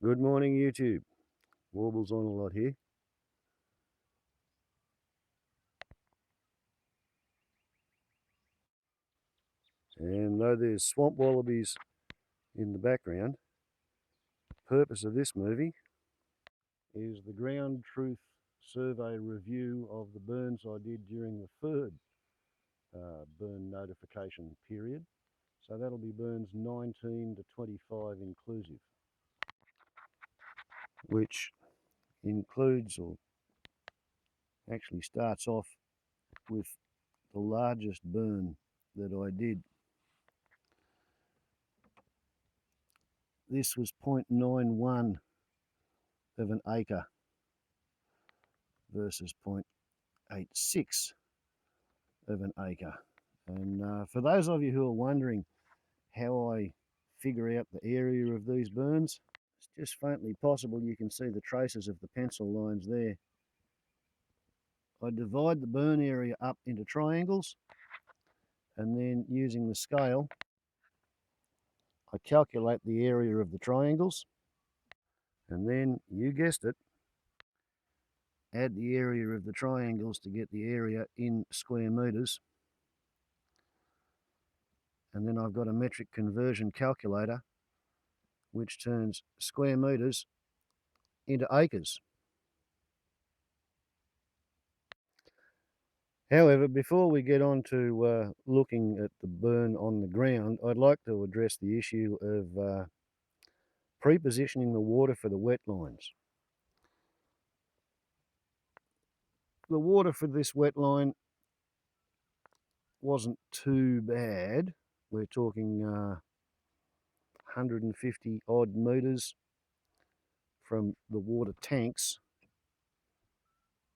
Good morning, YouTube. Warbles on a lot here. And though there's swamp wallabies in the background, the purpose of this movie is the ground truth survey review of the burns I did during the third burn notification period. So that'll be burns 19 to 25 inclusive, which includes or actually starts off with the largest burn that I did. This was 0.91 of an acre versus 0.86 of an acre. And for those of you who are wondering how I figure out the area of these burns, it's just faintly possible you can see the traces of the pencil lines there. I divide the burn area up into triangles, and then using the scale I calculate the area of the triangles, and then, you guessed it, add the area of the triangles to get the area in square metres. And then I've got a metric conversion calculator which turns square metres into acres. However, before we get on to looking at the burn on the ground, I'd like to address the issue of pre-positioning the water for the wet lines. The water for this wet line wasn't too bad. We're talking 150 odd metres from the water tanks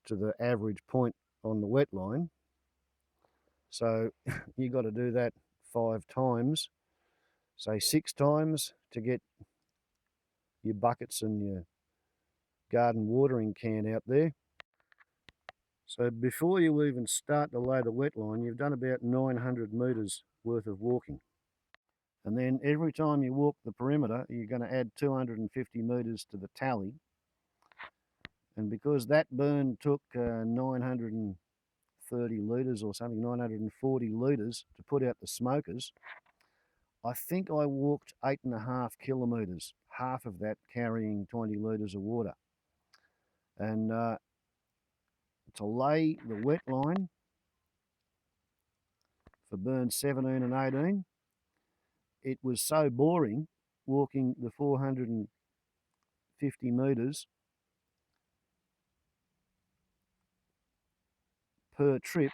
to the average point on the wet line. So you got to do that 5 times, say 6 times, to get your buckets and your garden watering can out there. So before you even start to lay the wet line, you've done about 900 metres worth of walking. And then every time you walk the perimeter, you're going to add 250 metres to the tally. And because that burn took 930 litres or something, 940 litres to put out the smokers, I think I walked 8.5 kilometres, half of that carrying 20 litres of water. And to lay the wet line for burns 17 and 18, it was so boring walking the 450 metres per trip.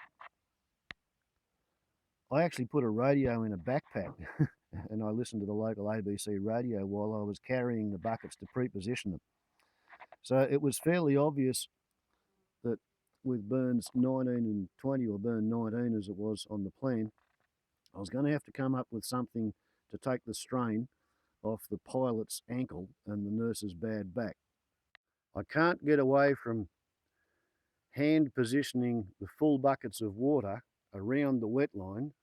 I actually put a radio in a backpack and I listened to the local ABC radio while I was carrying the buckets to pre-position them. So it was fairly obvious that with burns 19 and 20, or burn 19 as it was on the plan, I was going to have to come up with something to take the strain off the pilot's ankle and the nurse's bad back. I can't get away from hand positioning the full buckets of water around the wet line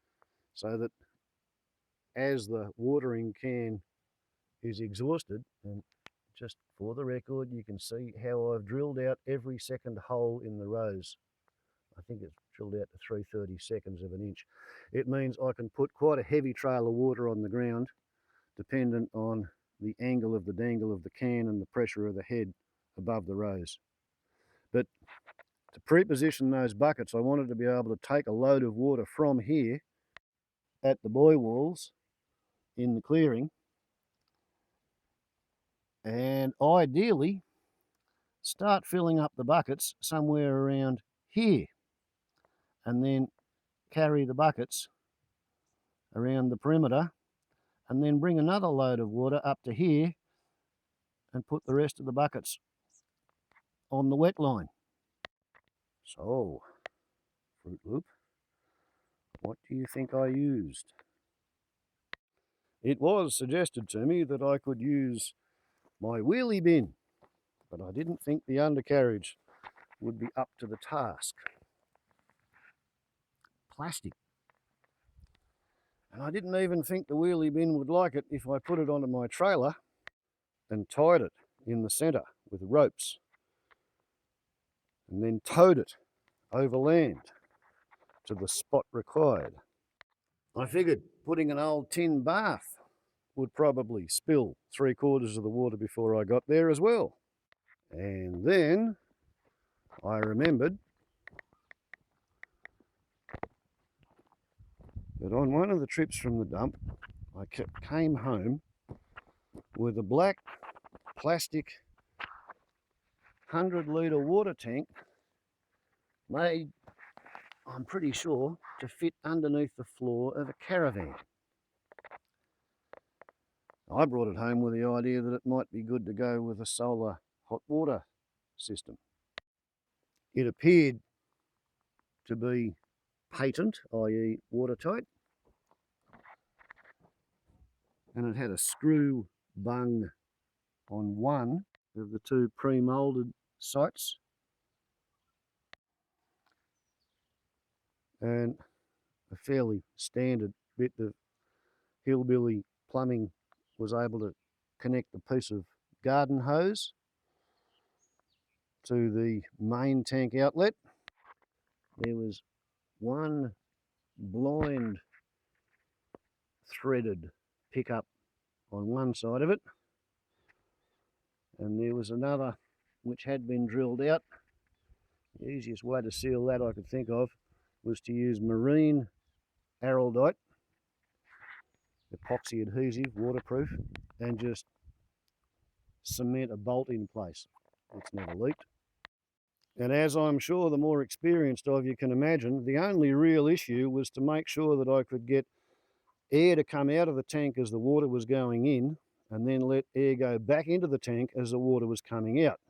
so that as the watering can is exhausted, and just for the record, you can see how I've drilled out every second hole in the rows. I think it's drilled out to 3/32 of an inch. It means I can put quite a heavy trail of water on the ground, dependent on the angle of the dangle of the can and the pressure of the head above the rows. But to pre-position those buckets, I wanted to be able to take a load of water from here at the buoy walls in the clearing, and ideally start filling up the buckets somewhere around here, and then carry the buckets around the perimeter, and then bring another load of water up to here and put the rest of the buckets on the wet line. So, Fruit Loop, what do you think I used? It was suggested to me that I could use my wheelie bin, but I didn't think the undercarriage would be up to the task. Plastic. And I didn't even think the wheelie bin would like it if I put it onto my trailer and tied it in the centre with ropes, and then towed it overland to the spot required. I figured putting an old tin bath would probably spill 3/4 of the water before I got there as well. And then I remembered that on one of the trips from the dump, I came home with a black plastic 100-litre water tank made, I'm pretty sure, to fit underneath the floor of a caravan. I brought it home with the idea that it might be good to go with a solar hot water system. It appeared to be patent, i.e. watertight, and it had a screw bung on one of the two pre-moulded sites, and a fairly standard bit of hillbilly plumbing was able to connect a piece of garden hose to the main tank outlet. There was one blind threaded pickup on one side of it, and there was another which had been drilled out. The easiest way to seal that I could think of was to use marine araldite, epoxy adhesive, waterproof, and just cement a bolt in place. It's never leaked. And as I'm sure the more experienced of you can imagine, the only real issue was to make sure that I could get air to come out of the tank as the water was going in, and then let air go back into the tank as the water was coming out,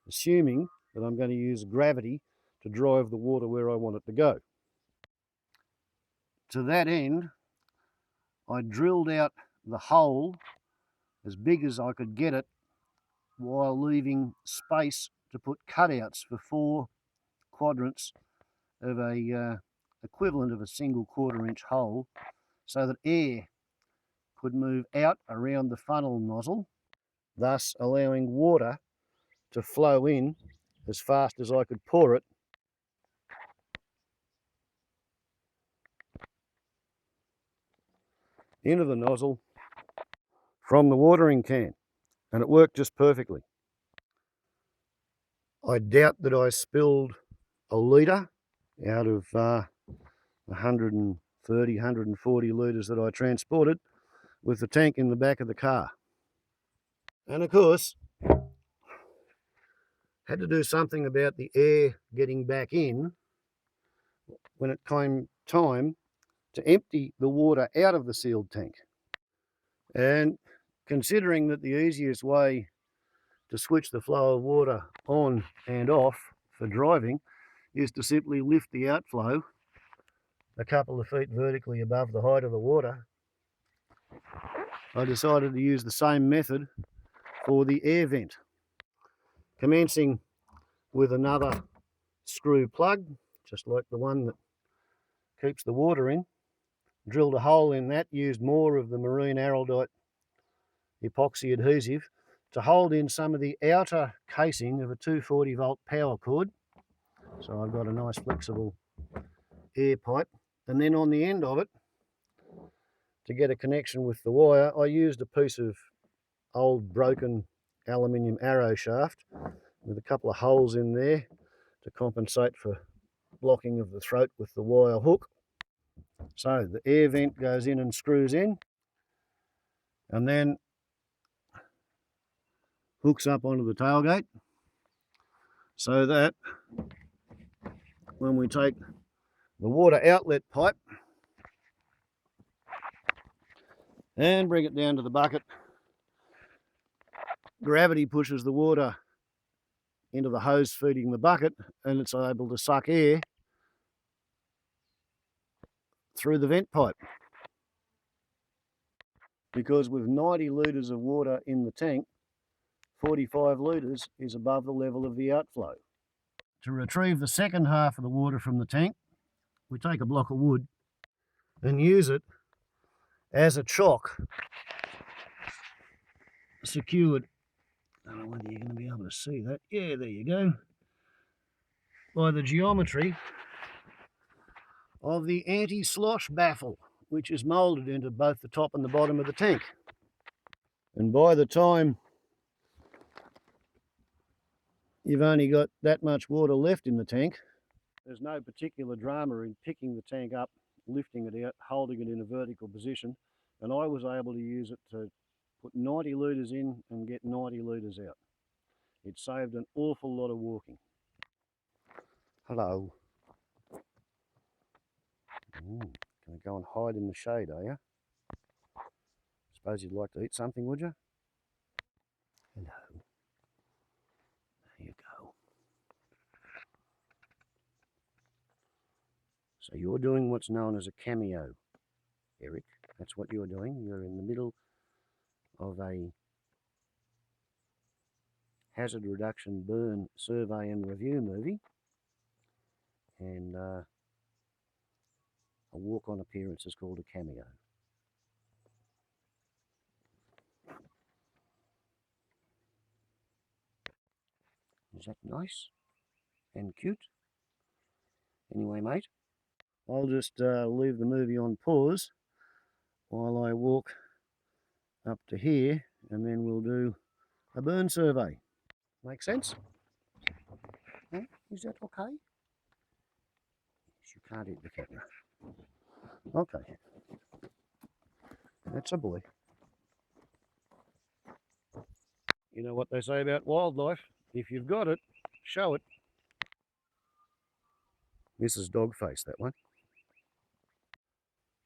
assuming that I'm going to use gravity to drive the water where I want it to go. To that end, I drilled out the hole as big as I could get it, while leaving space to put cutouts for 4 quadrants of a equivalent of a single 1/4 inch hole, so that air could move out around the funnel nozzle, thus allowing water to flow in as fast as I could pour it into the nozzle from the watering can, and it worked just perfectly. I doubt that I spilled a litre out of 130, 140 litres that I transported with the tank in the back of the car. And of course, had to do something about the air getting back in when it came time to empty the water out of the sealed tank. And considering that the easiest way to switch the flow of water on and off for driving is to simply lift the outflow a couple of feet vertically above the height of the water, I decided to use the same method for the air vent. Commencing with another screw plug, just like the one that keeps the water in, drilled a hole in that, used more of the marine araldite epoxy adhesive to hold in some of the outer casing of a 240 volt power cord. So I've got a nice flexible air pipe. And then on the end of it, to get a connection with the wire, I used a piece of old broken aluminium arrow shaft with a couple of holes in there to compensate for blocking of the throat with the wire hook. So the air vent goes in and screws in, and then hooks up onto the tailgate, so that when we take the water outlet pipe and bring it down to the bucket, gravity pushes the water into the hose feeding the bucket, and it's able to suck air through the vent pipe. Because with 90 litres of water in the tank, 45 litres is above the level of the outflow. To retrieve the second half of the water from the tank, we take a block of wood and use it as a chock secured I don't know whether you're going to be able to see that. Yeah, there you go. By the geometry of the anti-slosh baffle, which is moulded into both the top and the bottom of the tank. And by the time you've only got that much water left in the tank, there's no particular drama in picking the tank up, lifting it out, holding it in a vertical position, and I was able to use it to put 90 litres in and get 90 litres out. It saved an awful lot of walking. Hello. Gonna go and hide in the shade, are you? Suppose you'd like to eat something, would you? Hello. There you go. So you're doing what's known as a cameo, Eric. That's what you're doing. You're in the middle of a hazard reduction burn survey and review movie, and a walk-on appearance is called a cameo. Is that nice and cute? Anyway, mate, I'll just leave the movie on pause while I walk up to here, and then we'll do a burn survey. Make sense? Huh? Is that okay? Yes, you can't hit the camera. Okay. That's a boy. You know what they say about wildlife? If you've got it, show it. This is Dogface, that one.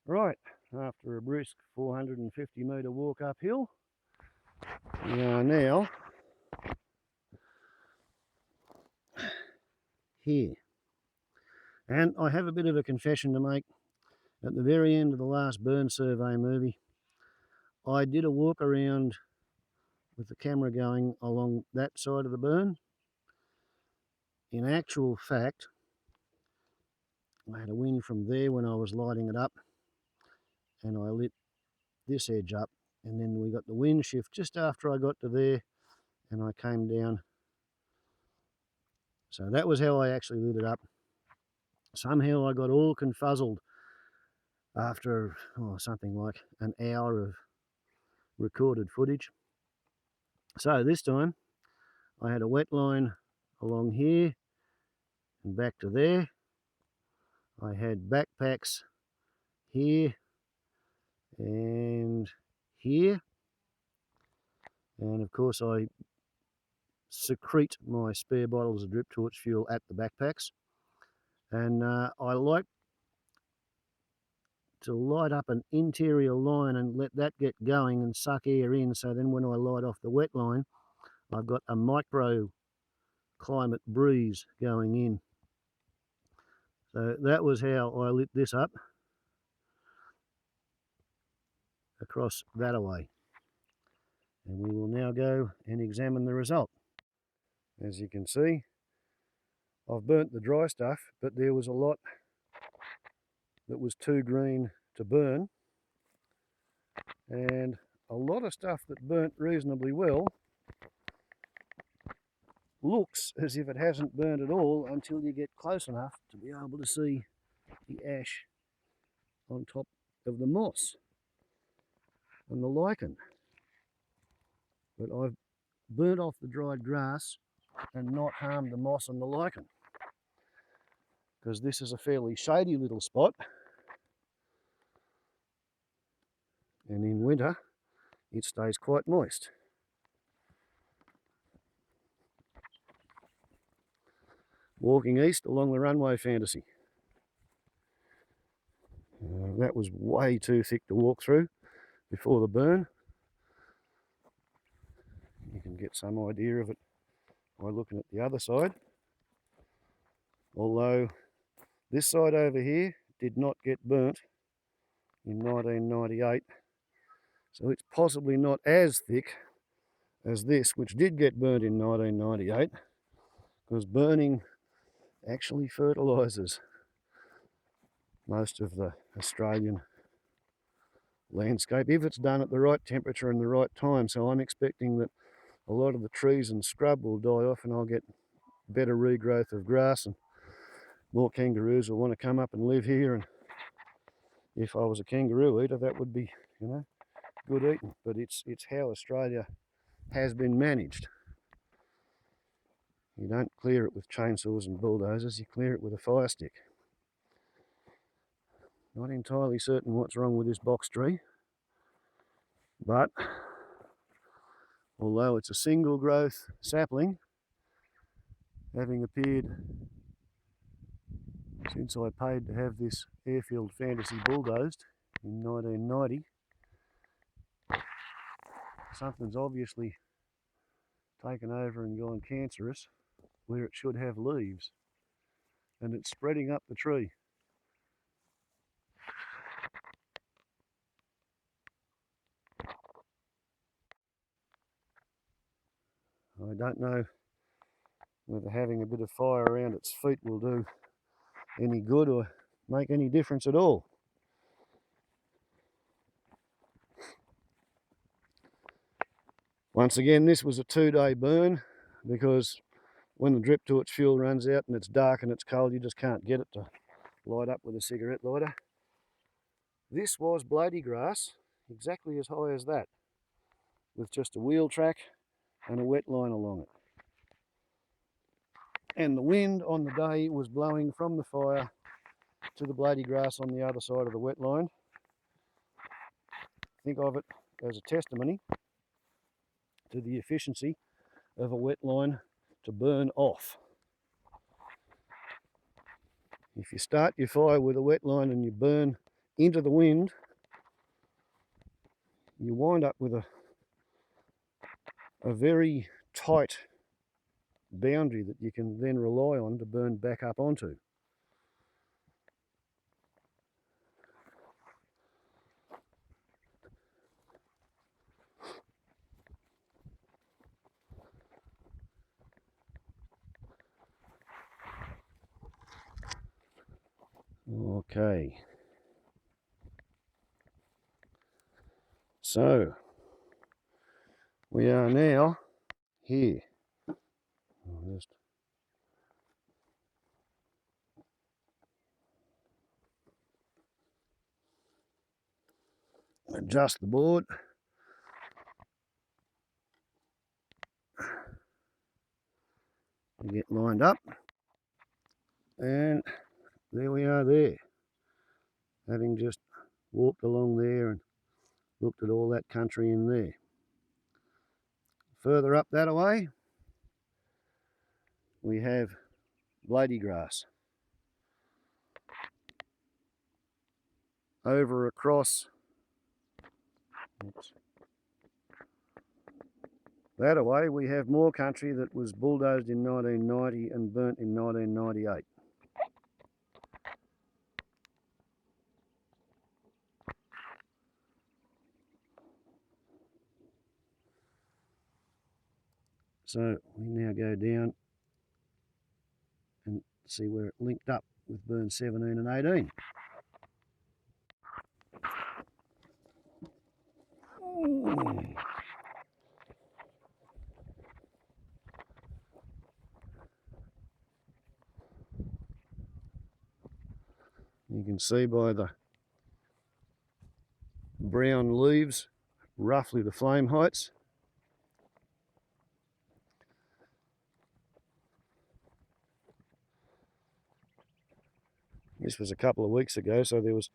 Right, after a brisk 450 metre walk uphill, we are now here. And I have a bit of a confession to make. At the very end of the last burn survey movie, I did a walk around with the camera going along that side of the burn. In actual fact, I had a wind from there when I was lighting it up, and I lit this edge up, and then we got the wind shift just after I got to there, and I came down. So that was how I actually lit it up. Somehow I got all confuzzled after something like an hour of recorded footage. So this time I had a wet line along here and back to there. I had backpacks here and here, and of course I secrete my spare bottles of drip torch fuel at the backpacks, and I like to light up an interior line and let that get going and suck air in, so then when I light off the wet line I've got a micro climate breeze going in. So that was how I lit this up across that away, and we will now go and examine the result. As you can see, I've burnt the dry stuff, but there was a lot that was too green to burn, and a lot of stuff that burnt reasonably well looks as if it hasn't burnt at all until you get close enough to be able to see the ash on top of the moss and the lichen. But I've burnt off the dried grass and not harmed the moss and the lichen, because this is a fairly shady little spot, and in winter it stays quite moist. Walking east along the runway Fantasy. That was way too thick to walk through before the burn. You can get some idea of it by looking at the other side. Although this side over here did not get burnt in 1998, so it's possibly not as thick as this, which did get burnt in 1998, because burning actually fertilises most of the Australian landscape if it's done at the right temperature and the right time. So I'm expecting that a lot of the trees and scrub will die off, and I'll get better regrowth of grass, and more kangaroos will want to come up and live here. And if I was a kangaroo eater, that would be, you know, good eating. But it's how Australia has been managed. You don't clear it with chainsaws and bulldozers, you clear it with a fire stick. Not entirely certain what's wrong with this box tree, but although it's a single growth sapling, having appeared since I paid to have this airfield fantasy bulldozed in 1990, something's obviously taken over and gone cancerous where it should have leaves, and it's spreading up the tree. I don't know whether having a bit of fire around its feet will do any good or make any difference at all. Once again, this was a 2-day burn, because when the drip to its fuel runs out and it's dark and it's cold, you just can't get it to light up with a cigarette lighter. This was blady grass, exactly as high as that, with just a wheel track and a wet line along it. And the wind on the day was blowing from the fire to the blady grass on the other side of the wet line. Think of it as a testimony to the efficiency of a wet line to burn off. If you start your fire with a wet line and you burn into the wind, you wind up with a very tight boundary that you can then rely on to burn back up onto. Okay, so we are now here. I'll just adjust the board. Get lined up, and there we are there, having just walked along there and looked at all that country in there. Further up that way we have blady grass. Over across that away we have more country that was bulldozed in 1990 and burnt in 1998. So we now go down and see where it linked up with burn 17 and 18. You can see by the brown leaves roughly the flame heights. This was a couple of weeks ago, so there was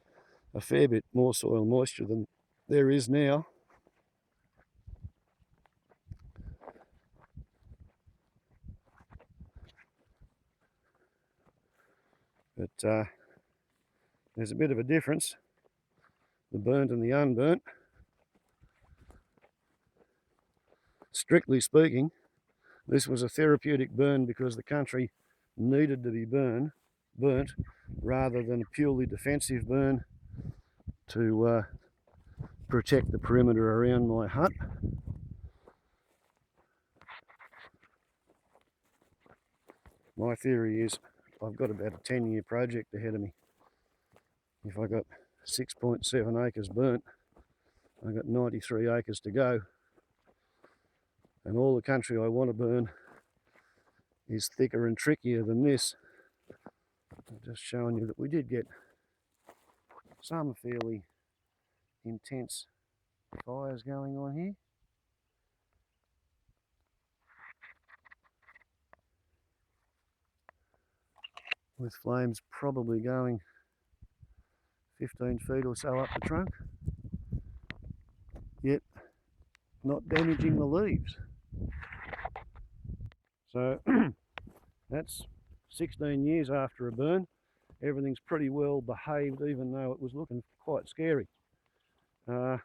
a fair bit more soil moisture than there is now. But there's a bit of a difference, the burnt and the unburnt. Strictly speaking, this was a therapeutic burn because the country needed to be burnt rather than a purely defensive burn to protect the perimeter around my hut. My theory is I've got about a 10-year project ahead of me. If I got 6.7 acres burnt, I've got 93 acres to go. And all the country I want to burn is thicker and trickier than this. I'm just showing you that we did get some fairly intense fires going on here. With flames probably going 15 feet or so up the trunk, yet not damaging the leaves. So that's 16 years after a burn. Everything's pretty well behaved, even though it was looking quite scary. I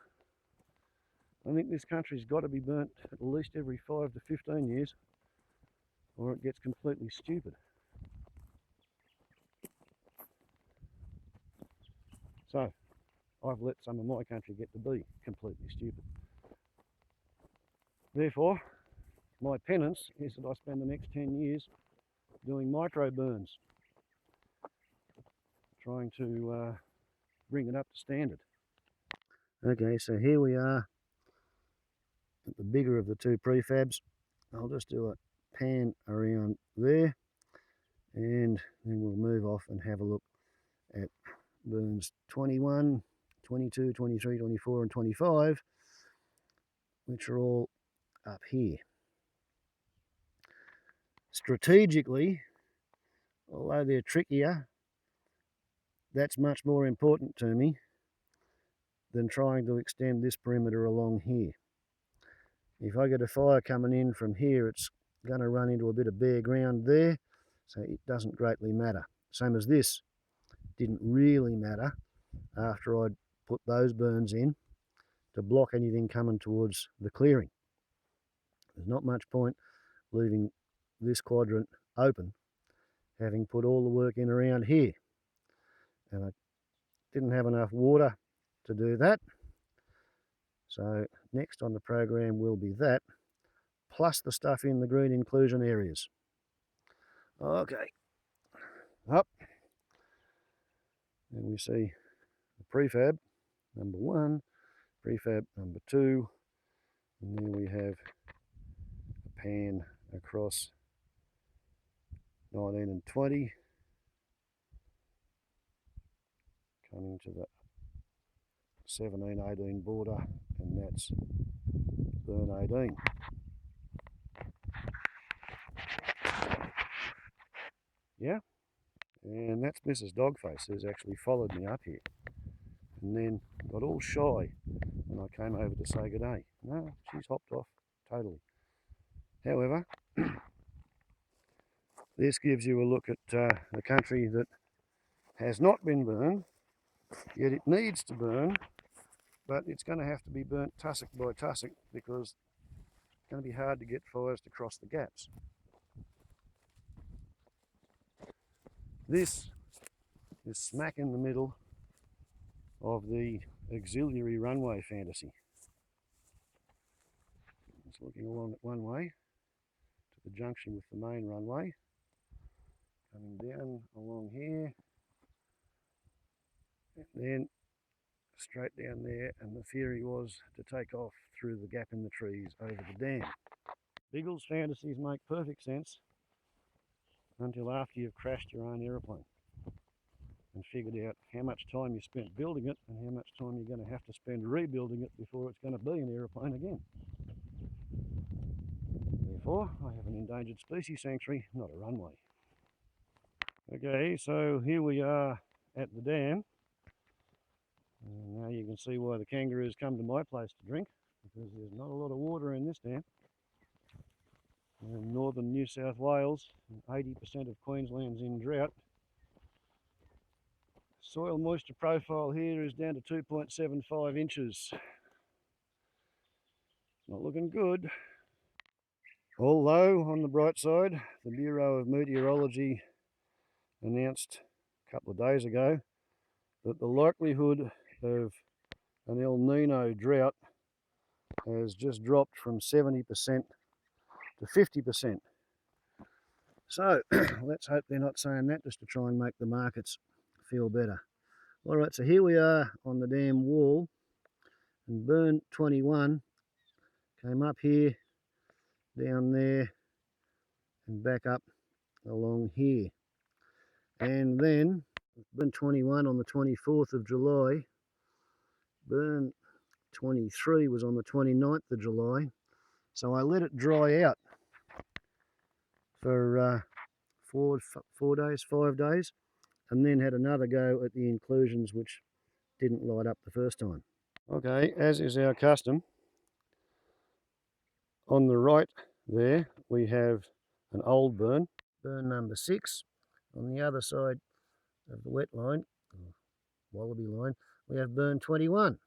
think this country's got to be burnt at least every 5 to 15 years, or it gets completely stupid. So I've let some of my country get to be completely stupid. Therefore, my penance is that I spend the next 10 years doing micro burns, trying to bring it up to standard. Okay, so here we are at the bigger of the two prefabs. I'll just do a pan around there, and then we'll move off and have a look at burns 21, 22, 23, 24 and 25, which are all up here. Strategically, although they're trickier, that's much more important to me than trying to extend this perimeter along here. If I get a fire coming in from here, it's going to run into a bit of bare ground there, so it doesn't greatly matter. Same as this didn't really matter after I'd put those burns in to block anything coming towards the clearing. There's not much point leaving this quadrant open, having put all the work in around here. And I didn't have enough water to do that. So next on the program will be that, plus the stuff in the green inclusion areas. Okay, up. And we see the prefab number 1, prefab number 2, and then we have a pan across 19 and 20, coming to the 17-18 border, and that's burn 18. Yeah, and that's Mrs. Dogface, who's actually followed me up here, and then got all shy when I came over to say good day. No, she's hopped off totally. However, this gives you a look at the country that has not been burned, yet it needs to burn, but it's going to have to be burnt tussock by tussock because it's going to be hard to get fires to cross the gaps. This is smack in the middle of the auxiliary runway fantasy. It's looking along it one way to the junction with the main runway, coming down along here, and then straight down there, and the theory was to take off through the gap in the trees over the dam. Beagle's fantasies make perfect sense until after you've crashed your own aeroplane and figured out how much time you spent building it and how much time you're going to have to spend rebuilding it before it's going to be an aeroplane again. Therefore, I have an endangered species sanctuary, not a runway. Okay, so here we are at the dam. And now you can see why the kangaroos come to my place to drink, because there's not a lot of water in this dam. In northern New South Wales, 80% of Queensland's in drought. Soil moisture profile here is down to 2.75 inches. Not looking good. Although, on the bright side, the Bureau of Meteorology announced a couple of days ago that the likelihood of an El Nino drought has just dropped from 70% to 50%. So let's hope they're not saying that just to try and make the markets feel better. All right, so here we are on the dam wall, and burn 21 came up here down there and back up along here. And then burn 21 on the 24th of July, burn 23 was on the 29th of July. So I let it dry out for 5 days, and then had another go at the inclusions which didn't light up the first time. Okay, as is our custom, on the right there we have an old burn, burn number 6. On the other side of the wet line, or Wallaby line, we have burn 21.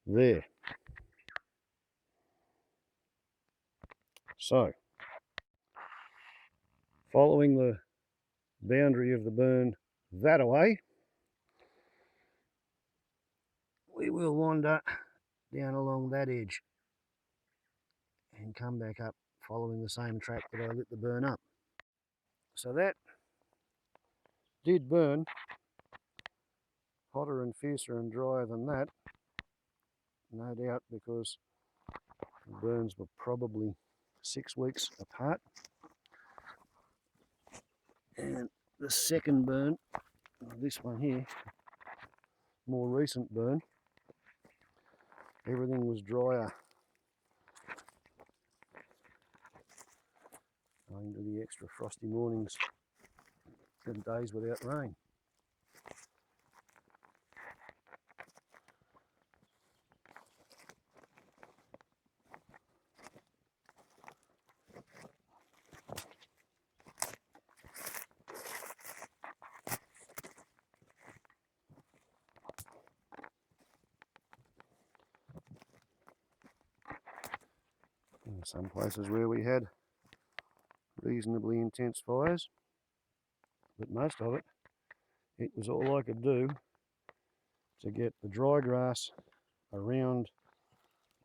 There. So, following the boundary of the burn that away, we will wander down along that edge and come back up following the same track that I lit the burn up. So that did burn hotter and fiercer and drier than that, no doubt, because the burns were probably 6 weeks apart. And the second burn, this one here, more recent burn, everything was drier, owing to the extra frosty mornings and days without rain. In some places where we had reasonably intense fires, but most of it, it was all I could do to get the dry grass around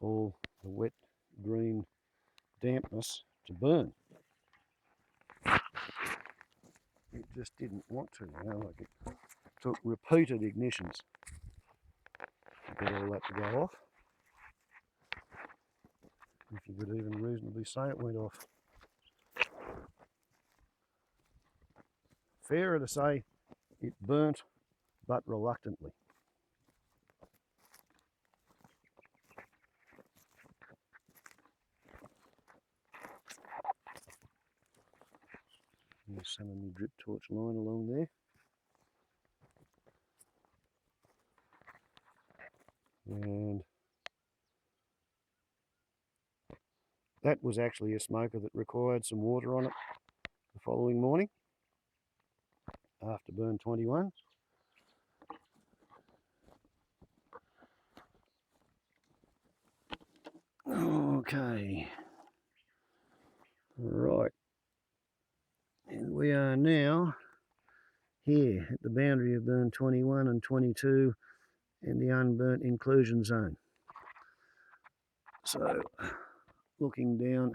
all the wet green dampness to burn. It just didn't want to, you know, like it took repeated ignitions to get all that to go off. If you could even reasonably say it went off. Fairer to say it burnt, but reluctantly. There's some of my drip torch line along there. And that was actually a smoker that required some water on it the following morning after burn 21. Okay, right, and we are now here at the boundary of burn 21 and 22 in the unburnt inclusion zone. So looking down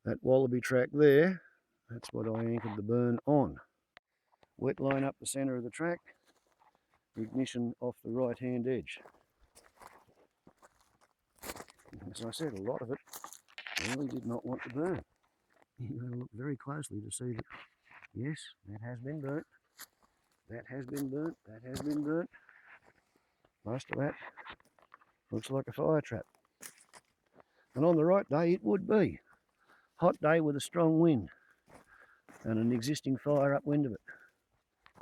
that Wallaby track there, that's what I anchored the burn on. Wet line up the centre of the track, ignition off the right hand edge. As I said, a lot of it really did not want to burn. You've got to look very closely to see that, yes, that has been burnt, that has been burnt, that has been burnt. Most of that looks like a fire trap. And on the right day it would be. Hot day with a strong wind and an existing fire upwind of it.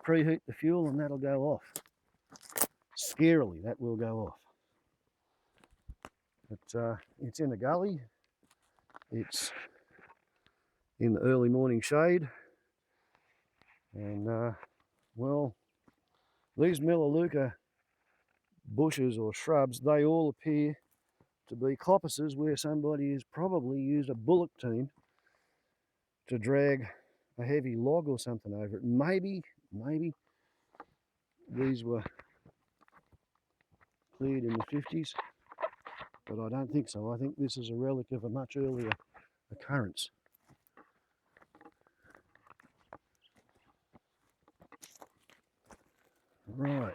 Preheat the fuel and that'll go off. Scarily, that will go off. But it's in a gully. It's in the early morning shade. And, well, these Melaleuca bushes or shrubs, they all appear to be coppices where somebody has probably used a bullock team to drag a heavy log or something over it. Maybe these were cleared in the 50s, but I don't think so. I think this is a relic of a much earlier occurrence. Right.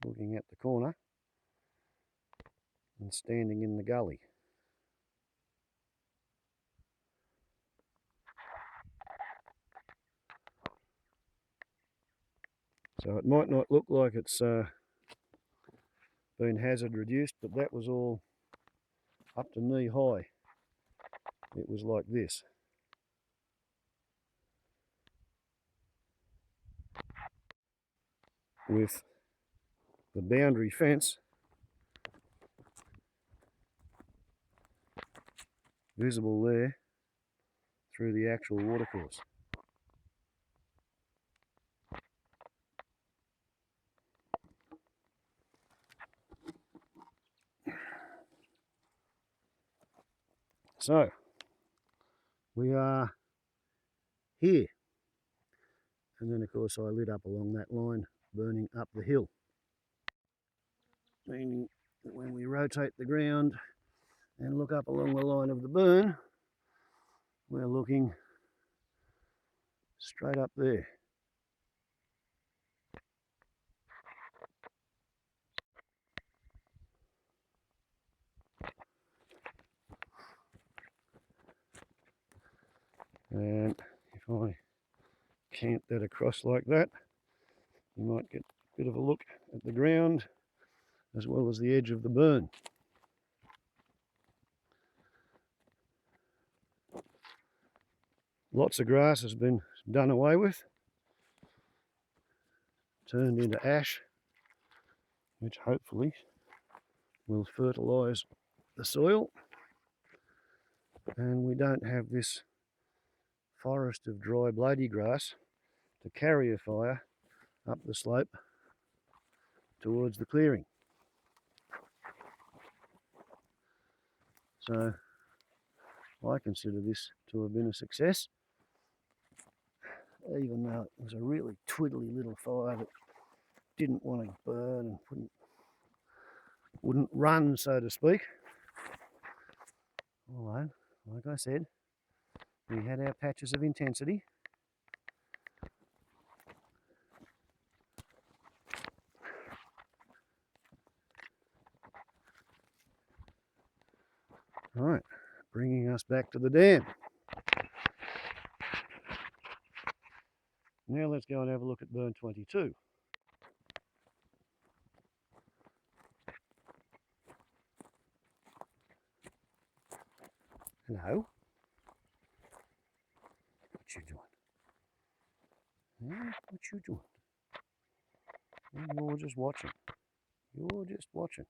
looking at the corner and standing in the gully. So it might not look like it's been hazard reduced, but that was all up to knee high. It was like this. With the boundary fence visible there through the actual watercourse. So we are here, and then of course I lit up along that line burning up the hill, meaning that when we rotate the ground and look up along the line of the burn, we're looking straight up there. And if I cant that across like that, you might get a bit of a look at the ground as well as the edge of the burn. Lots of grass has been done away with, turned into ash, which hopefully will fertilise the soil, and we don't have this forest of dry blady grass to carry a fire up the slope towards the clearing. So I consider this to have been a success, even though it was a really twiddly little fire that didn't want to burn and wouldn't run, so to speak. Although, like I said, we had our patches of intensity. Right, bringing us back to the dam. Now let's go and have a look at burn 22. Hello? What you doing? Yeah, what you doing? You're just watching. You're just watching.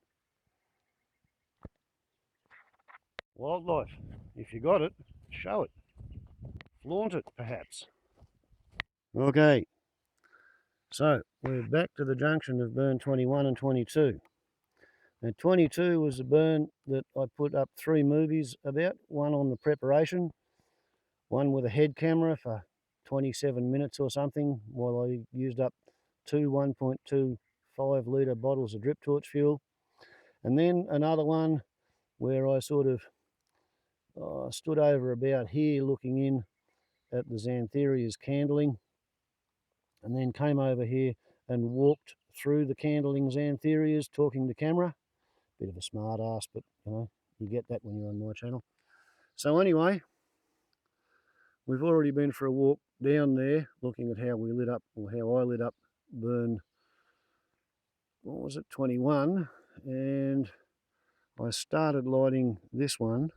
Wildlife. If you got it, show it. Flaunt it, perhaps. Okay. So, we're back to the junction of burn 21 and 22. Now, 22 was a burn that I put up 3 movies about. One on the preparation, one with a head camera for 27 minutes or something while I used up 2 1.25 litre bottles of drip torch fuel. And then another one where I sort of stood over about here looking in at the Xantheria's candling, and then came over here and walked through the candling Xantherias talking to camera. Bit of a smart ass, but you know, you get that when you're on my channel. So anyway, we've already been for a walk down there looking at how we lit up, or how I lit up burn, what was it, 21, and I started lighting this one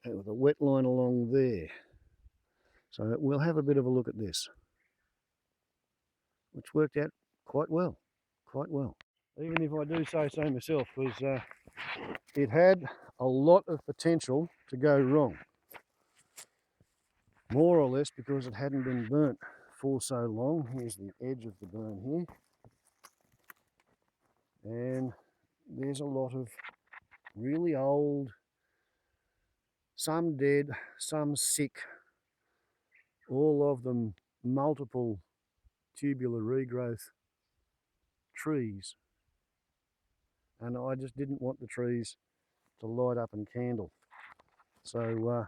with a wet line along there. So we'll have a bit of a look at this, which worked out quite well, even if I do say so myself, because it had a lot of potential to go wrong, more or less because it hadn't been burnt for so long. Here's the edge of the burn here, and there's a lot of really old, some dead, some sick, all of them multiple tubular regrowth trees, and I just didn't want the trees to light up and candle. So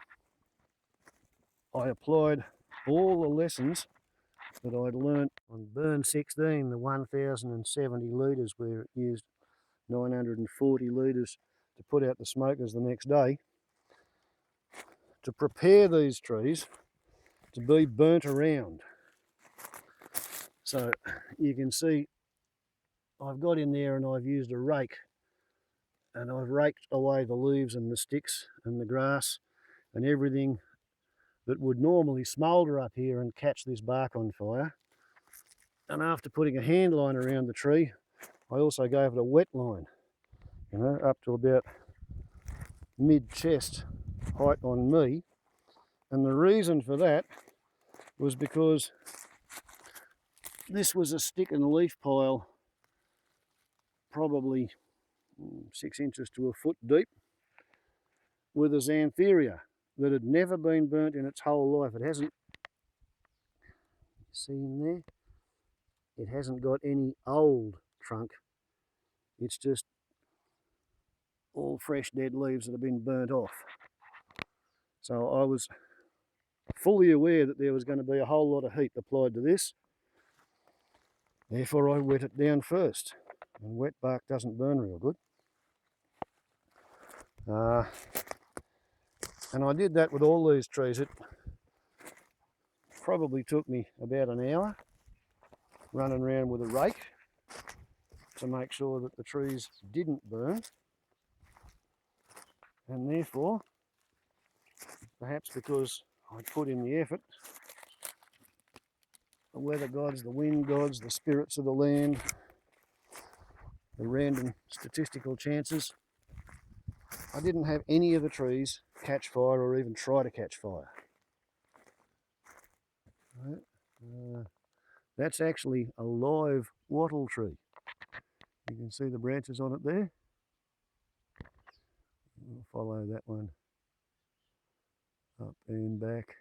I applied all the lessons that I'd learnt On burn 16, the 1,070 litres, where it used 940 litres to put out the smokers the next day, to prepare these trees to be burnt around. So you can see I've got in there and I've used a rake, and I've raked away the leaves and the sticks and the grass and everything that would normally smoulder up here and catch this bark on fire. And after putting a hand line around the tree, I also gave it a wet line, up to about mid-chest height on me. And the reason for that was because this was a stick and leaf pile, probably 6 inches to a foot deep, with a xantheria that had never been burnt in its whole life. It hasn't, see in there? It hasn't got any old trunk. It's just all fresh dead leaves that have been burnt off. So I was fully aware that there was going to be a whole lot of heat applied to this. Therefore I wet it down first. And wet bark doesn't burn real good. And I did that with all these trees. It probably took me about an hour running around with a rake to make sure that the trees didn't burn. And therefore, perhaps because I put in the effort, the weather gods, the wind gods, the spirits of the land, the random statistical chances, I didn't have any of the trees catch fire or even try to catch fire. That's actually a live wattle tree. You can see the branches on it there. We'll follow that one up and back,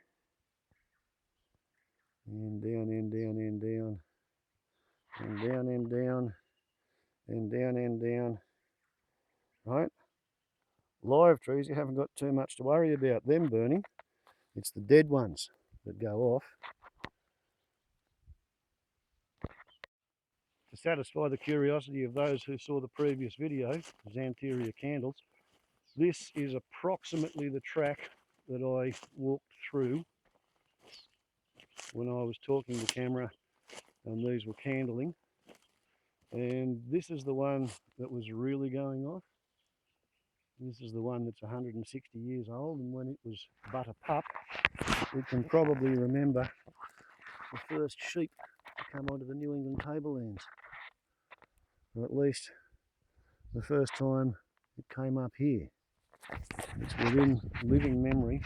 and down and down and down, and down and down, and down and down. Right? Live trees, you haven't got too much to worry about them burning. It's the dead ones that go off. To satisfy the curiosity of those who saw the previous video, Xantheria candles, this is approximately the track that I walked through when I was talking to camera and these were candling. And this is the one that was really going off. This is the one that's 160 years old, and when it was but a pup, we can probably remember the first sheep to come onto the New England tablelands. Or at least the first time it came up here. It's within living memory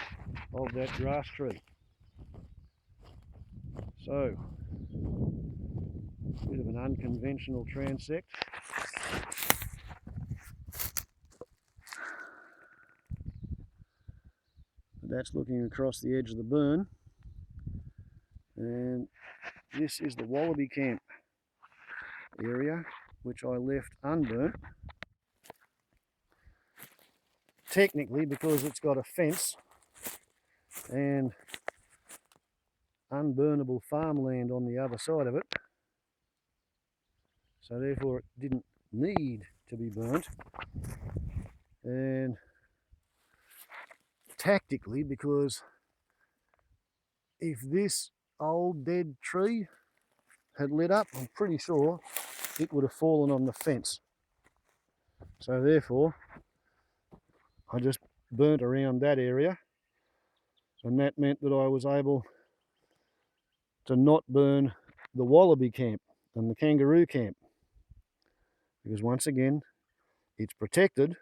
of that grass tree. So, a bit of an unconventional transect. But that's looking across the edge of the burn. And this is the Wallaby camp area, which I left unburnt. Technically, because it's got a fence and unburnable farmland on the other side of it, so therefore it didn't need to be burnt. And tactically, because if this old dead tree had lit up, I'm pretty sure it would have fallen on the fence. So therefore I just burnt around that area, and that meant that I was able to not burn the Wallaby camp and the kangaroo camp, because once again it's protected.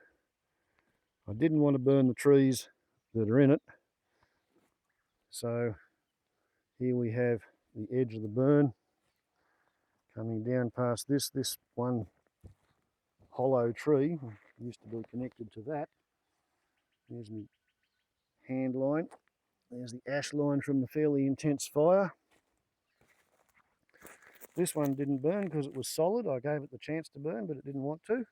I didn't want to burn the trees that are in it. So here we have the edge of the burn coming down past this one hollow tree used to be connected to that. There's my hand line. There's the ash line from the fairly intense fire. This one didn't burn because it was solid. I gave it the chance to burn, but it didn't want to.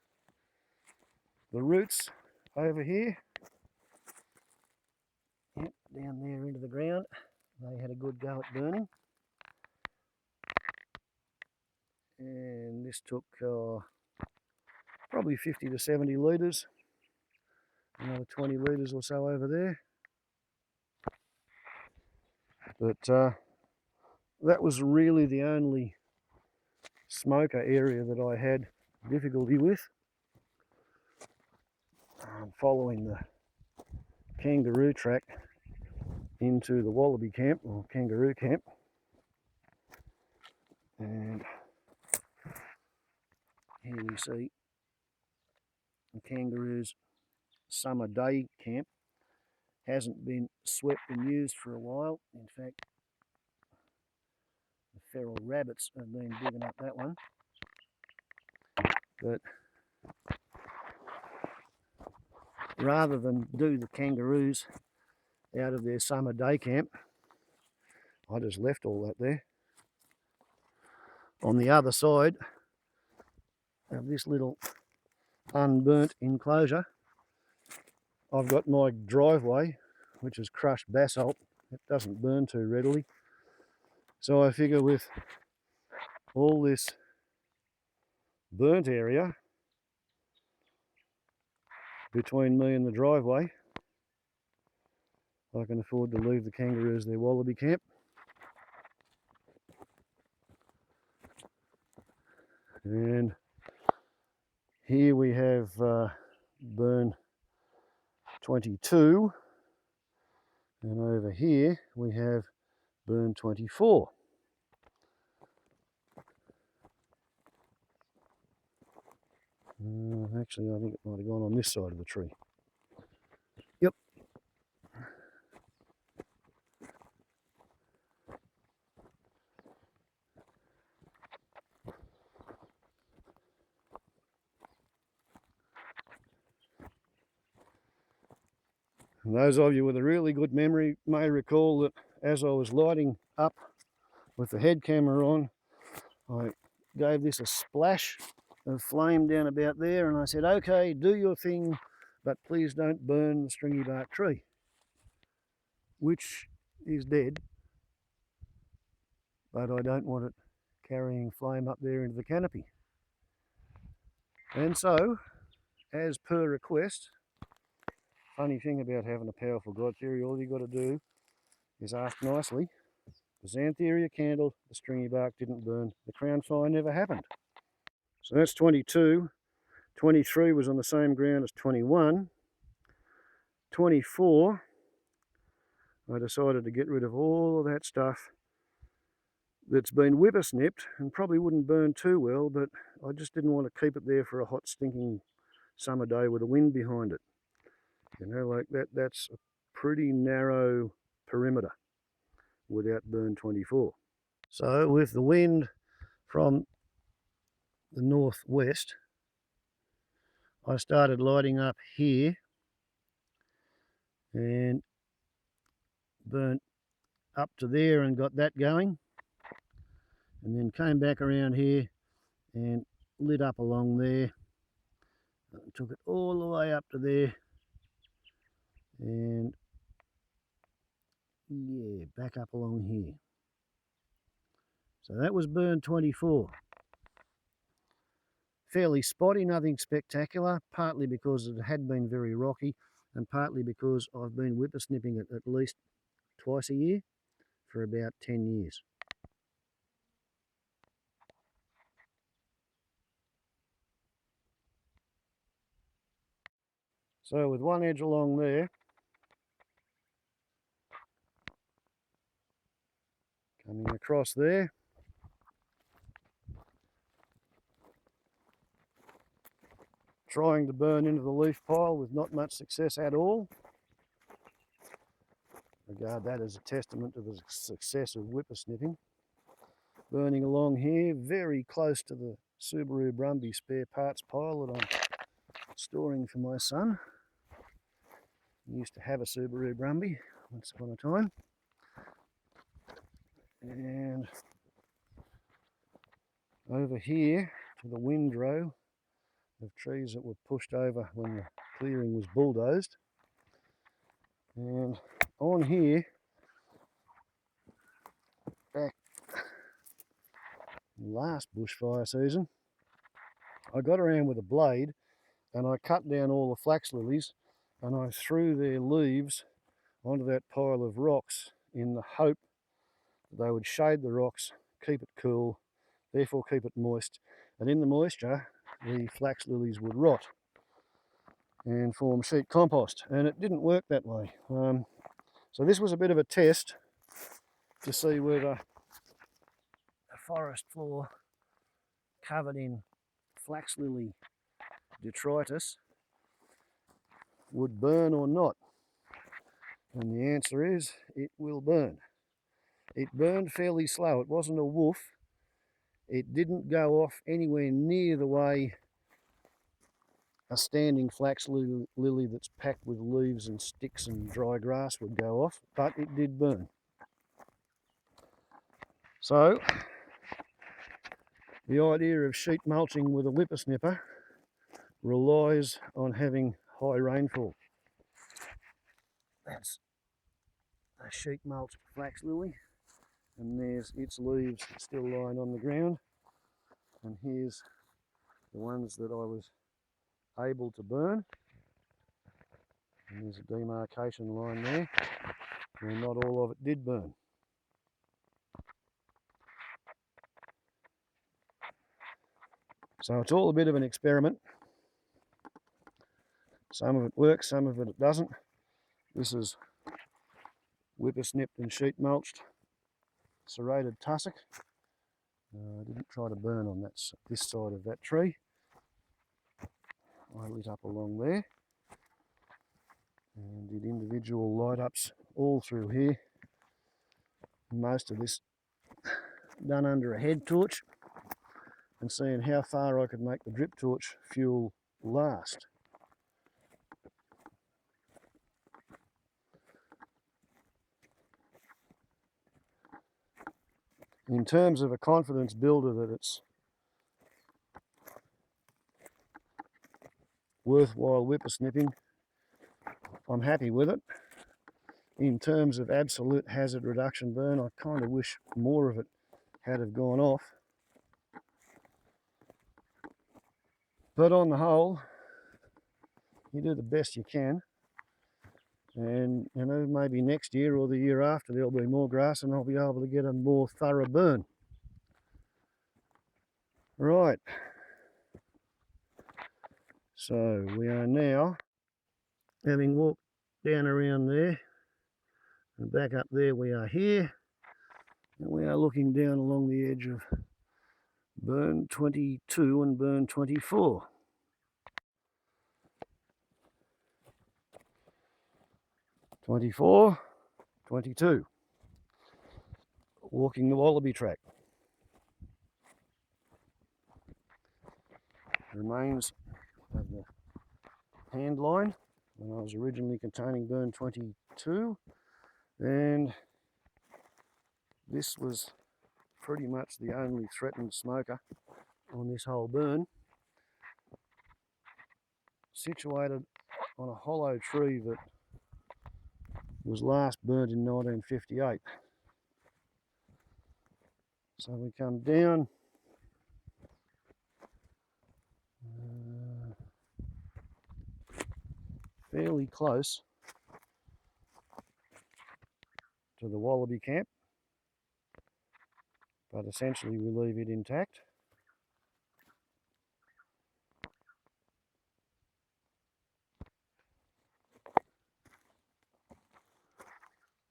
The roots over here, yep, down there into the ground, they had a good go at burning. and this took probably 50 to 70 litres, another 20 litres or so over there. But that was really the only smoker area that I had difficulty with. Following the kangaroo track into the Wallaby camp, or kangaroo camp, and here we see the kangaroos' summer day camp. Hasn't been swept and used for a while. In fact, the feral rabbits have been digging up that one. But rather than do the kangaroos out of their summer day camp, I just left all that there. On the other side of this little unburnt enclosure, I've got my driveway, which is crushed basalt. It doesn't burn too readily. So I figure with all this burnt area between me and the driveway, I can afford to leave the kangaroos their Wallaby camp. And here we have burn 22, and over here we have burn 24. Actually, I think it might have gone on this side of the tree. Yep. And those of you with a really good memory may recall that as I was lighting up with the head camera on, I gave this a splash of flame down about there, and I said, okay, do your thing, but please don't burn the stringy bark tree, which is dead, but I don't want it carrying flame up there into the canopy. And so, as per request, funny thing about having a powerful God theory, all you got to do is ask nicely. The Xantheria candle, the stringy bark didn't burn, the crown fire never happened. So that's 22. 23 was on the same ground as 21. 24, I decided to get rid of all of that stuff that's been whippersnipped and probably wouldn't burn too well, but I just didn't want to keep it there for a hot stinking summer day with a wind behind it. You know, like that's a pretty narrow perimeter without burn 24. So with the wind from the northwest, I started lighting up here and burnt up to there and got that going, and then came back around here and lit up along there, took it all the way up to there, and yeah, back up along here. So that was burn 24. Fairly spotty, nothing spectacular, partly because it had been very rocky and partly because I've been whippersnipping it at least twice a year for about 10 years. So with one edge along there, coming across there, trying to burn into the leaf pile with not much success at all. Regard that as a testament to the success of whippersnipping. Burning along here, very close to the Subaru Brumby spare parts pile that I'm storing for my son. He used to have a Subaru Brumby once upon a time. And over here to the windrow of trees that were pushed over when the clearing was bulldozed. And on here, back last bushfire season, I got around with a blade and I cut down all the flax lilies and I threw their leaves onto that pile of rocks in the hope that they would shade the rocks, keep it cool, therefore keep it moist. And in the moisture, the flax lilies would rot and form sheet compost. And it didn't work that way. So this was a bit of a test to see whether a forest floor covered in flax lily detritus would burn or not. And the answer is it will burn. It burned fairly slow. It wasn't a woof. It didn't go off anywhere near the way a standing flax lily that's packed with leaves and sticks and dry grass would go off, but it did burn. So the idea of sheet mulching with a whippersnipper relies on having high rainfall. That's a sheet mulch flax lily, and there's its leaves still lying on the ground, and here's the ones that I was able to burn, and there's a demarcation line there where not all of it did burn. So it's all a bit of an experiment. Some of it works, some of it doesn't. This is whippersnipped and sheet mulched serrated tussock. I didn't try to burn on this side of that tree. I lit up along there and did individual light ups all through here. Most of this done under a head torch and seeing how far I could make the drip torch fuel last. In terms of a confidence builder that it's worthwhile whippersnipping, I'm happy with it. In terms of absolute hazard reduction burn, I kind of wish more of it had have gone off. But on the whole, you do the best you can. And you know, maybe next year or the year after there'll be more grass and I'll be able to get a more thorough burn. Right. So we are now, having walked down around there and back up there, we are here. And we are looking down along the edge of burn 22 and burn 24. '24, '22. Walking the Wallaby track. Remains of the hand line when I was originally containing burn 22, and this was pretty much the only threatened smoker on this whole burn, situated on a hollow tree that was last burnt in 1958. So we come down fairly close to the Wallaby camp, but essentially we leave it intact.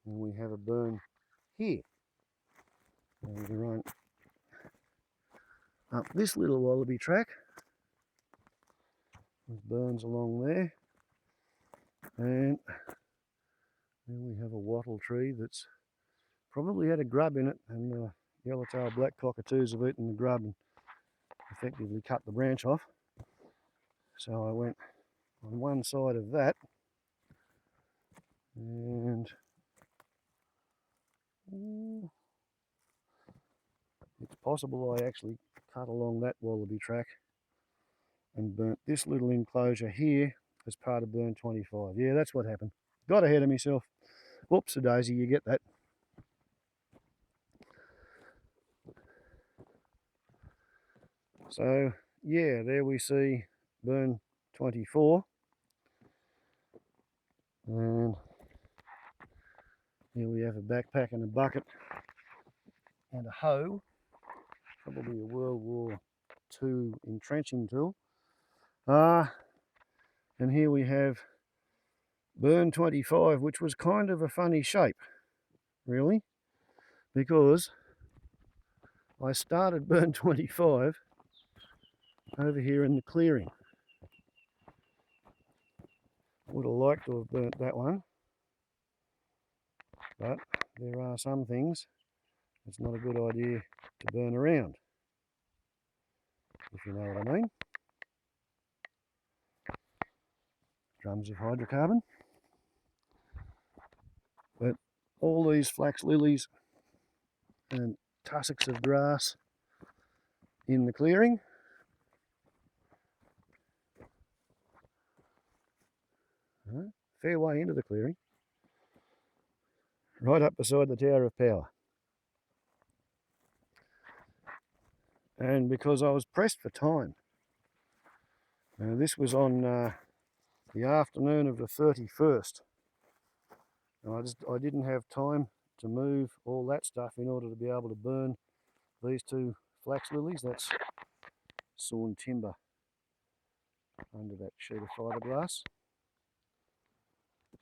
And we have a burn here. And we run up this little Wallaby track with burns along there, and then we have a wattle tree that's probably had a grub in it, and the yellow-tailed black cockatoos have eaten the grub and effectively cut the branch off. So I went on one side of that, and it's possible I actually cut along that Wallaby track and burnt this little enclosure here as part of burn 25. Yeah, that's what happened. Got ahead of myself. Whoops-a-daisy, you get that. So yeah, there we see burn 24, and here we have a backpack and a bucket and a hoe, probably a World War II entrenching tool. And here we have burn 25, which was kind of a funny shape, really, because I started burn 25 over here in the clearing. Would have liked to have burnt that one, but there are some things it's not a good idea to burn around, if you know what I mean. Drums of hydrocarbon. But all these flax lilies and tussocks of grass in the clearing. Fair way into the clearing, right up beside the Tower of Power. And because I was pressed for time, this was on the afternoon of the 31st, and I didn't have time to move all that stuff in order to be able to burn these two flax lilies. That's sawn timber under that sheet of fiberglass.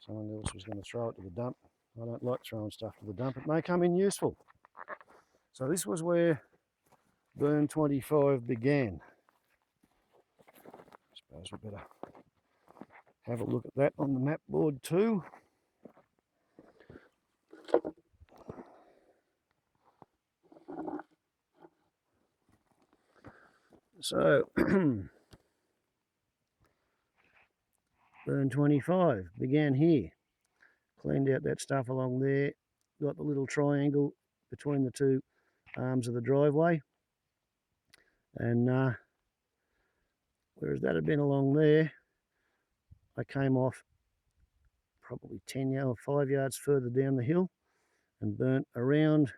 Someone else was going to throw it to the dump. I don't like throwing stuff to the dump. It may come in useful. So this was where burn 25 began. I suppose we better have a look at that on the map board too. So burn 25 began here. Cleaned out that stuff along there, got the little triangle between the two arms of the driveway, and whereas that had been along there, I came off probably 10 yards or 5 yards further down the hill and burnt around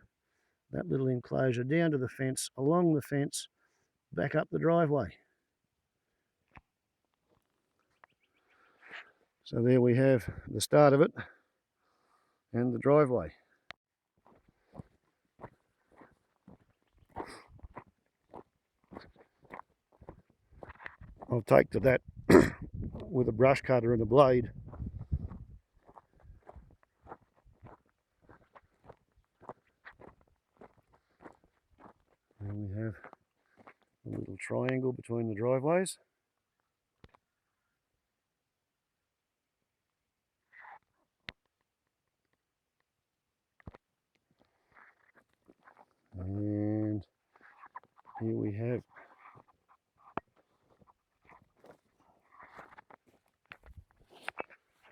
that little enclosure down to the fence, along the fence, back up the driveway. So there we have the start of it and the driveway. I'll take to that with a brush cutter and a blade. And we have a little triangle between the driveways. And here we have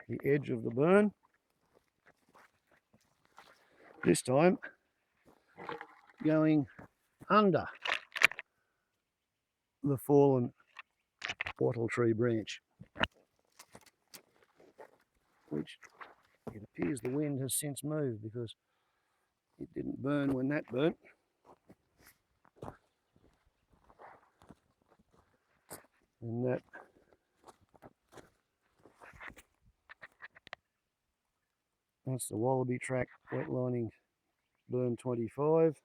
the edge of the burn. This time going under the fallen wattle tree branch, which it appears the wind has since moved because it didn't burn when that burnt. And that's the Wallaby track wet lining burn 25.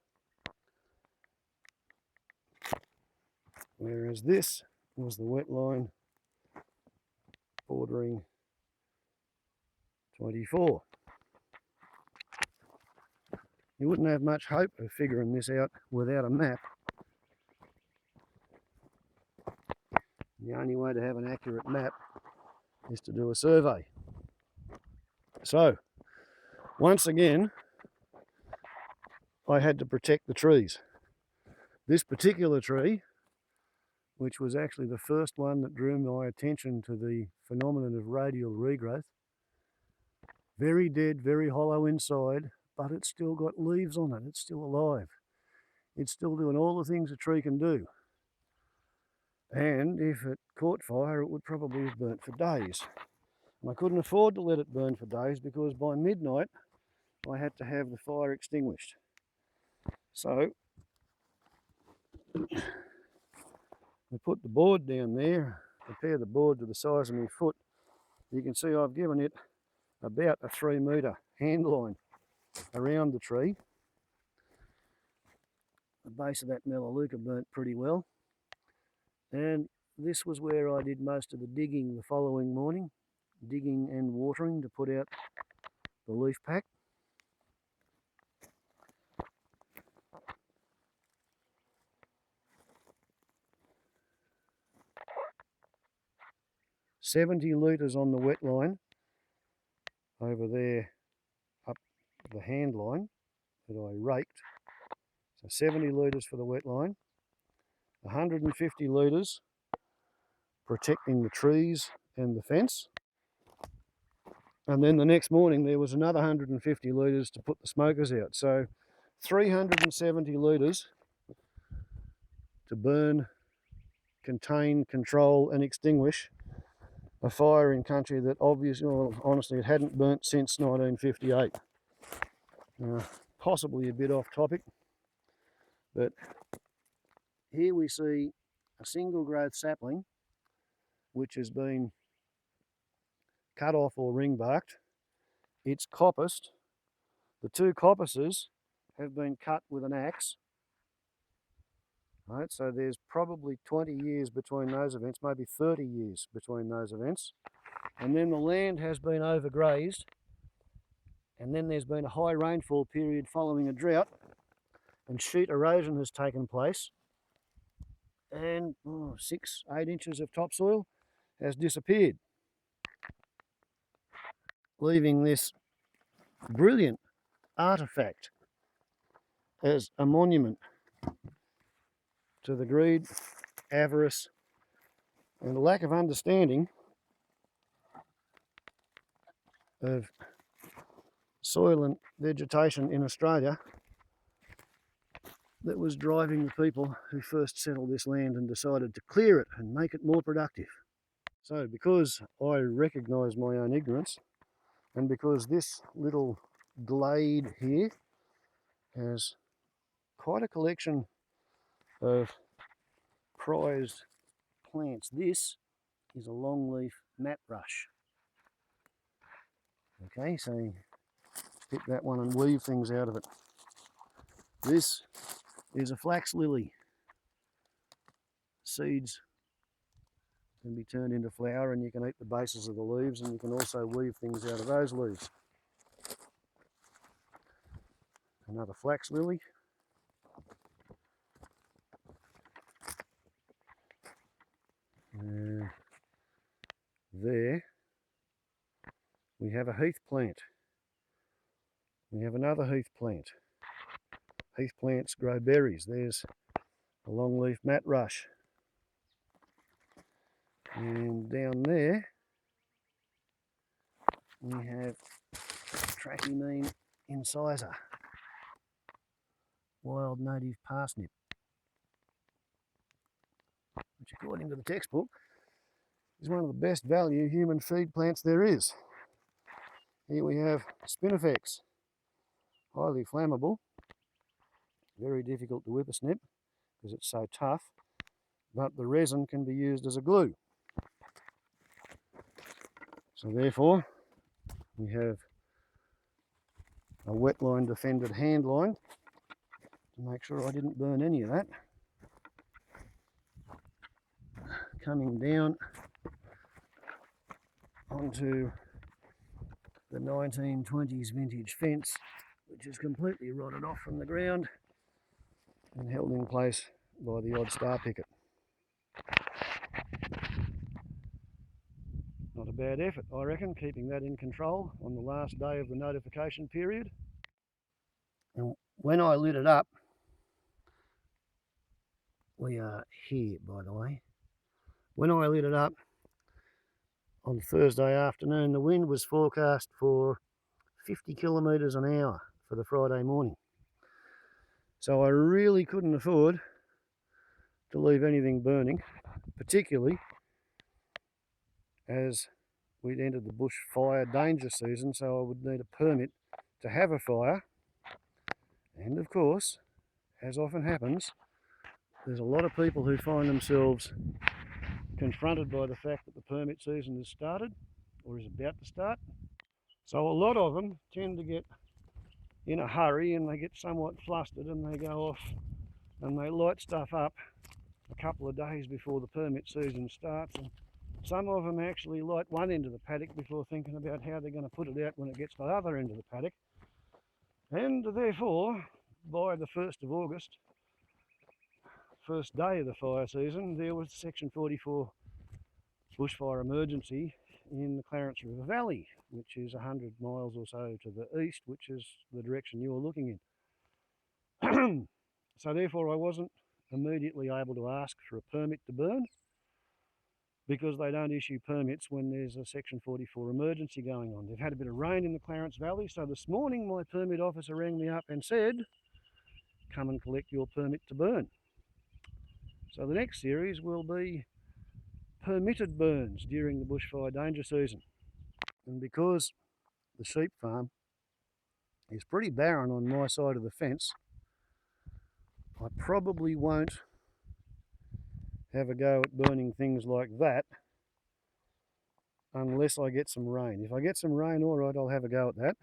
Whereas this was the wet line bordering 24. You wouldn't have much hope of figuring this out without a map. The only way to have an accurate map is to do a survey. So, once again, I had to protect the trees. This particular tree, which was actually the first one that drew my attention to the phenomenon of radial regrowth, very dead, very hollow inside, but it's still got leaves on it, it's still alive. It's still doing all the things a tree can do. And if it caught fire, it would probably have burnt for days. And I couldn't afford to let it burn for days because by midnight, I had to have the fire extinguished. So, I put the board down there, compare the board to the size of my foot. You can see I've given it about a 3 metre hand line around the tree. The base of that melaleuca burnt pretty well. And this was where I did most of the digging the following morning, digging and watering to put out the leaf pack. $70 litres on the wet line over there up the hand line that I raked. So 70 litres for the wet line, 150 litres protecting the trees and the fence. And then the next morning there was another 150 litres to put the smokers out. So 370 litres to burn, contain, control and extinguish a fire in country that obviously, well, honestly, it hadn't burnt since 1958. Possibly a bit off topic, but here we see a single growth sapling which has been cut off or ring barked. It's coppiced. The two coppices have been cut with an axe. Right, so there's probably 20 years between those events, maybe 30 years between those events. And then the land has been overgrazed, and then there's been a high rainfall period following a drought, and sheet erosion has taken place, and 6-8 inches of topsoil has disappeared, leaving this brilliant artefact as a monument to the greed, avarice and lack of understanding of soil and vegetation in Australia that was driving the people who first settled this land and decided to clear it and make it more productive. So because I recognise my own ignorance, and because this little glade here has quite a collection of prized plants. This is a longleaf mat rush. Okay, so pick that one and weave things out of it. This is a flax lily. Seeds can be turned into flour and you can eat the bases of the leaves, and you can also weave things out of those leaves. Another flax lily. There we have a heath plant. We have another heath plant. Heath plants grow berries. There's a longleaf mat rush. And down there we have Trachymean incisor, wild native parsnip, which according to the textbook is one of the best value human feed plants there is. Here we have spinifex, highly flammable, very difficult to whippersnip because it's so tough, but the resin can be used as a glue. So therefore we have a wetline defended hand line to make sure I didn't burn any of that. Coming down onto the 1920s vintage fence, which is completely rotted off from the ground and held in place by the odd star picket. Not a bad effort, I reckon, keeping that in control on the last day of the notification period. And when I lit it up, we are here, by the way. When I lit it up on Thursday afternoon, the wind was forecast for 50 kilometres an hour for the Friday morning. So I really couldn't afford to leave anything burning, particularly as we'd entered the Bushfire Danger season, so I would need a permit to have a fire. And of course, as often happens, there's a lot of people who find themselves confronted by the fact that the permit season has started or is about to start. So a lot of them tend to get in a hurry and they get somewhat flustered and they go off and they light stuff up a couple of days before the permit season starts, and some of them actually light one end of the paddock before thinking about how they're going to put it out when it gets to the other end of the paddock. And therefore, by the 1st of August, first day of the fire season, there was Section 44 bushfire emergency in the Clarence River Valley, which is 100 miles or so to the east, which is the direction you're looking in. So therefore I wasn't immediately able to ask for a permit to burn, because they don't issue permits when there's a Section 44 emergency going on. They've had a bit of rain in the Clarence Valley, so this morning my permit officer rang me up and said, come and collect your permit to burn. So the next series will be permitted burns during the bushfire danger season. And because the sheep farm is pretty barren on my side of the fence, I probably won't have a go at burning things like that unless I get some rain. If I get some rain, all right, I'll have a go at that.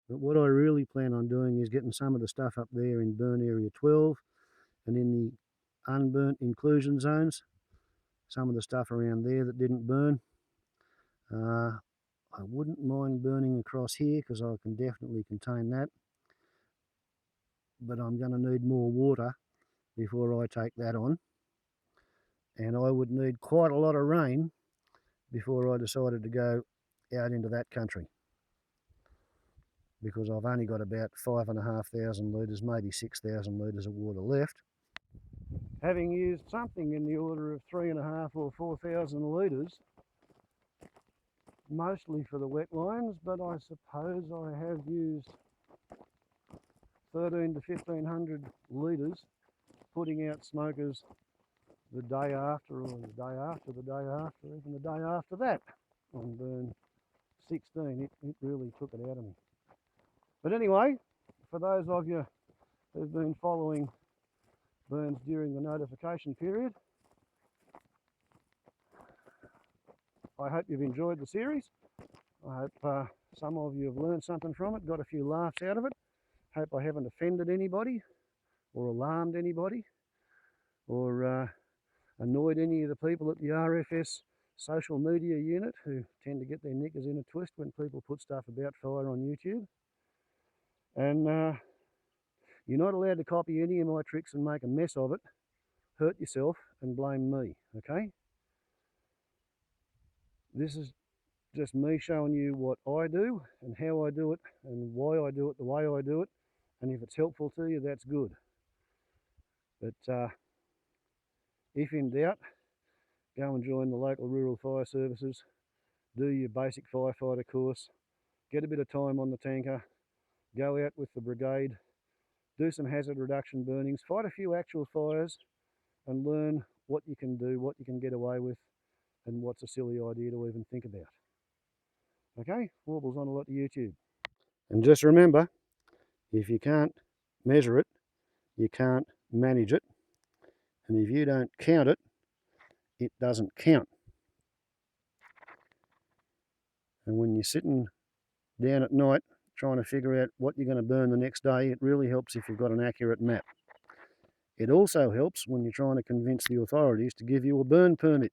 But what I really plan on doing is getting some of the stuff up there in burn area 12 and in the unburnt inclusion zones, some of the stuff around there that didn't burn. I wouldn't mind burning across here because I can definitely contain that, but I'm going to need more water before I take that on, and I would need quite a lot of rain before I decided to go out into that country, because I've only got about 5,500 litres, maybe 6,000 litres of water left, having used something in the order of 3,500 or 4,000 litres, mostly for the wet lines, but I suppose I have used 1,300 to 1,500 litres putting out smokers the day after, or the day after, the day after, even the day after that on burn 16. It really took it out of me. But anyway, for those of you who've been following burns during the notification period, I hope you've enjoyed the series. I hope some of you have learned something from it, got a few laughs out of it. Hope I haven't offended anybody or alarmed anybody or annoyed any of the people at the RFS social media unit who tend to get their knickers in a twist when people put stuff about fire on YouTube. And you're not allowed to copy any of my tricks and make a mess of it, hurt yourself and blame me, okay? This is just me showing you what I do and how I do it and why I do it the way I do it, and if it's helpful to you, that's good. But if in doubt, go and join the local rural fire services, do your basic firefighter course, get a bit of time on the tanker, go out with the brigade, do some hazard reduction burnings, fight a few actual fires and learn what you can do, what you can get away with, and what's a silly idea to even think about. Okay, Warbles on a lot to YouTube. And just remember, if you can't measure it, you can't manage it. And if you don't count it, it doesn't count. And when you're sitting down at night trying to figure out what you're going to burn the next day, it really helps if you've got an accurate map. It also helps when you're trying to convince the authorities to give you a burn permit,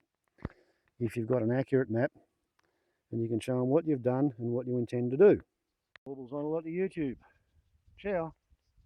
if you've got an accurate map and you can show them what you've done and what you intend to do. Warbles on a lot to YouTube. Ciao.